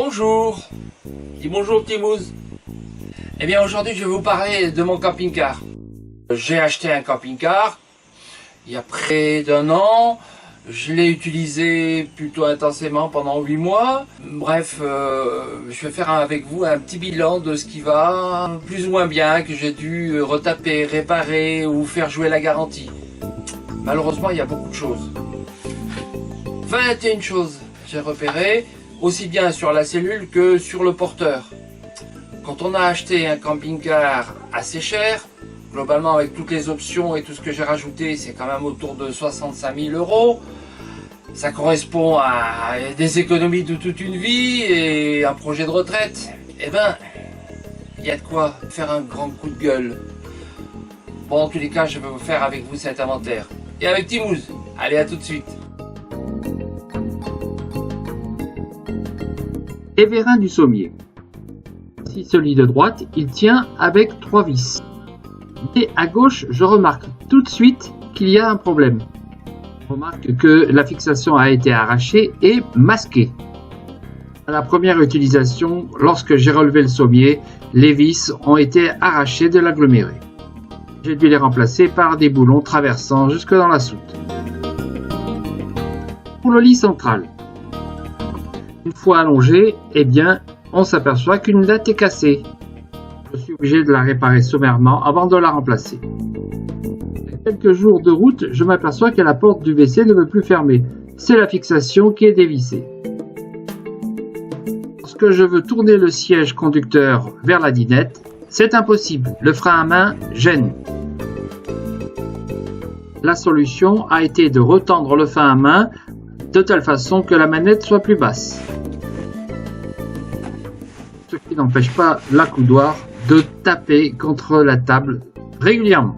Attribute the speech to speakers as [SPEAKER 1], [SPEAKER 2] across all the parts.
[SPEAKER 1] Bonjour. Dis bonjour Timouz. Eh bien aujourd'hui je vais vous parler de mon camping-car. J'ai acheté un camping-car il y a près d'un an. Je l'ai utilisé plutôt intensément pendant 8 mois. Bref, je vais faire avec vous un petit bilan de ce qui va plus ou moins bien, que j'ai dû retaper, réparer ou faire jouer la garantie. Malheureusement, il y a beaucoup de choses. 21 choses j'ai repéré, aussi bien sur la cellule que sur le porteur. Quand on a acheté un camping-car assez cher, globalement avec toutes les options et tout ce que j'ai rajouté, c'est quand même autour de 65 000 €. Ça correspond à des économies de toute une vie et un projet de retraite. Eh ben, il y a de quoi faire un grand coup de gueule. Bon, en tous les cas, je vais vous faire avec vous cet inventaire. Et avec Timouz. Allez, à tout de suite.
[SPEAKER 2] Évérin du sommier. Si celui de droite, il tient avec 3 vis. Mais à gauche, je remarque tout de suite qu'il y a un problème. Je remarque que la fixation a été arrachée et masquée. À la première utilisation, lorsque j'ai relevé le sommier, les vis ont été arrachées de l'aggloméré. J'ai dû les remplacer par des boulons traversant jusque dans la soute. Pour le lit central, une fois allongé, eh bien, on s'aperçoit qu'une latte est cassée. Je suis obligé de la réparer sommairement avant de la remplacer. Après quelques jours de route, je m'aperçois que la porte du WC ne veut plus fermer. C'est la fixation qui est dévissée. Lorsque je veux tourner le siège conducteur vers la dinette, c'est impossible. Le frein à main gêne. La solution a été de retendre le frein à main de telle façon que la manette soit plus basse. Ce qui n'empêche pas l'accoudoir de taper contre la table régulièrement.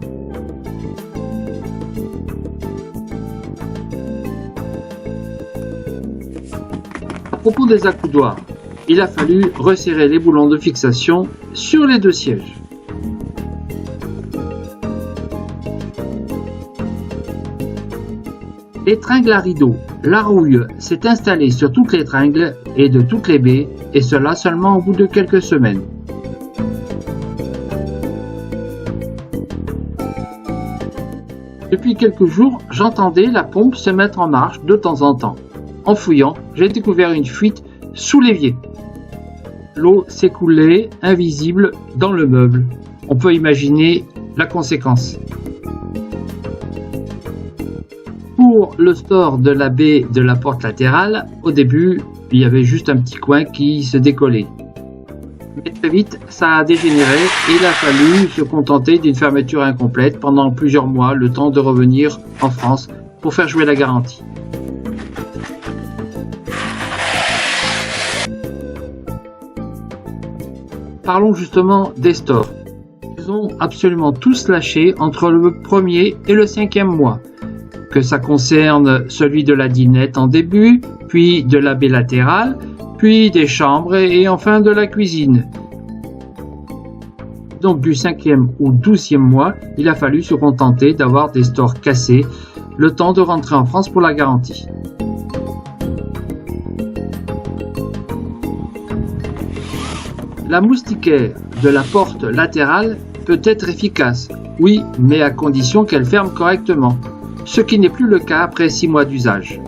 [SPEAKER 2] À propos des accoudoirs, il a fallu resserrer les boulons de fixation sur les deux sièges. Les tringles à rideaux. La rouille s'est installée sur toutes les tringles et de toutes les baies, et cela seulement au bout de quelques semaines. Depuis quelques jours, j'entendais la pompe se mettre en marche de temps en temps. En fouillant, j'ai découvert une fuite sous l'évier. L'eau s'écoulait invisible dans le meuble. On peut imaginer la conséquence. Pour le store de la baie de la porte latérale, au début, il y avait juste un petit coin qui se décollait. Mais très vite, ça a dégénéré et il a fallu se contenter d'une fermeture incomplète pendant plusieurs mois, le temps de revenir en France pour faire jouer la garantie. Parlons justement des stores. Ils ont absolument tous lâché entre le premier et le 5e mois. Que ça concerne celui de la dinette en début, puis de la baie latérale, puis des chambres et enfin de la cuisine. Donc du 5e ou 12e mois, il a fallu se contenter d'avoir des stores cassés, le temps de rentrer en France pour la garantie. La moustiquaire de la porte latérale peut être efficace, oui, mais à condition qu'elle ferme correctement. Ce qui n'est plus le cas après 6 mois d'usage.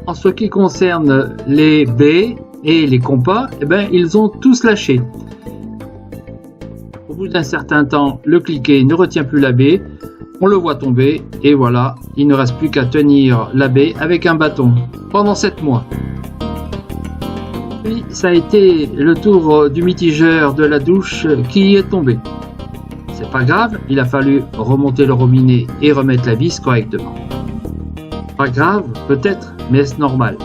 [SPEAKER 2] En ce qui concerne les baies et les compas, eh ben, ils ont tous lâché. Au bout d'un certain temps, le cliquet ne retient plus la baie, on le voit tomber et voilà, il ne reste plus qu'à tenir la baie avec un bâton pendant 7 mois. Puis ça a été le tour du mitigeur de la douche qui est tombé. C'est pas grave, il a fallu remonter le robinet et remettre la vis correctement. Pas grave, peut-être, mais est-ce normal?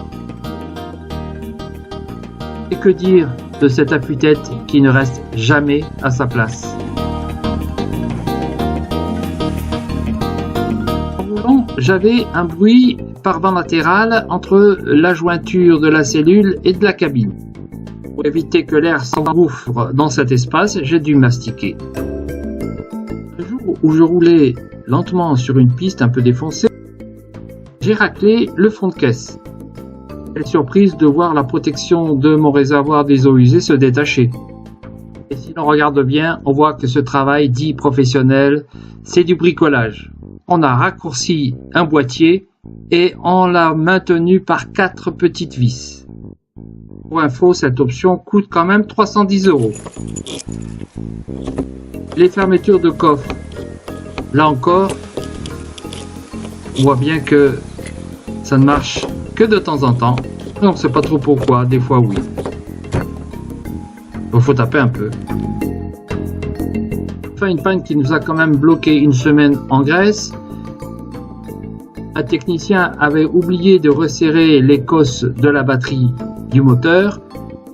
[SPEAKER 2] Et que dire de cet appuie-tête qui ne reste jamais à sa place? En roulant, j'avais un bruit par vent latéral entre la jointure de la cellule et de la cabine. Pour éviter que l'air s'engouffre dans cet espace, j'ai dû mastiquer. Le jour où je roulais lentement sur une piste un peu défoncée, j'ai raclé le fond de caisse. Quelle surprise de voir la protection de mon réservoir des eaux usées se détacher. Et si l'on regarde bien, on voit que ce travail dit professionnel, c'est du bricolage. On a raccourci un boîtier et on l'a maintenu par 4 petites vis. Pour info, cette option coûte quand même 310 €. Les fermetures de coffre. Là encore, on voit bien que ça ne marche que de temps en temps. On ne sait pas trop pourquoi, des fois oui. Il faut taper un peu. Enfin, une panne qui nous a quand même bloqué une semaine en Grèce. Un technicien avait oublié de resserrer les cosses de la batterie du moteur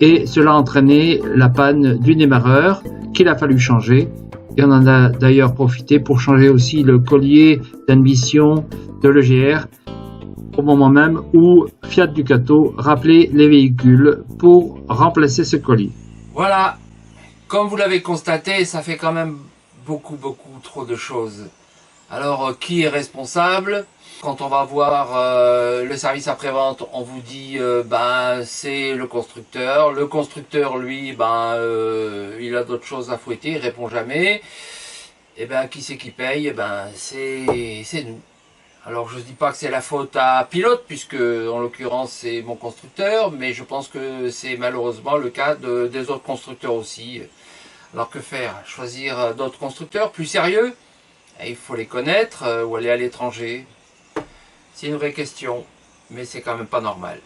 [SPEAKER 2] et cela a entraîné la panne du démarreur qu'il a fallu changer. Et on en a d'ailleurs profité pour changer aussi le collier d'admission de l'EGR au moment même où Fiat Ducato rappelait les véhicules pour remplacer ce collier.
[SPEAKER 1] Voilà, comme vous l'avez constaté, ça fait quand même beaucoup trop de choses. Alors, qui est responsable? Quand on va voir le service après-vente, on vous dit c'est le constructeur. Le constructeur, lui, il a d'autres choses à fouetter, il répond jamais. Et qui c'est qui paye? C'est nous. Alors je ne dis pas que c'est la faute à Pilote, puisque en l'occurrence c'est mon constructeur, mais je pense que c'est malheureusement le cas des autres constructeurs aussi. Alors que faire? Choisir d'autres constructeurs plus sérieux? Il faut les connaître ou aller à l'étranger. C'est une vraie question, mais c'est quand même pas normal.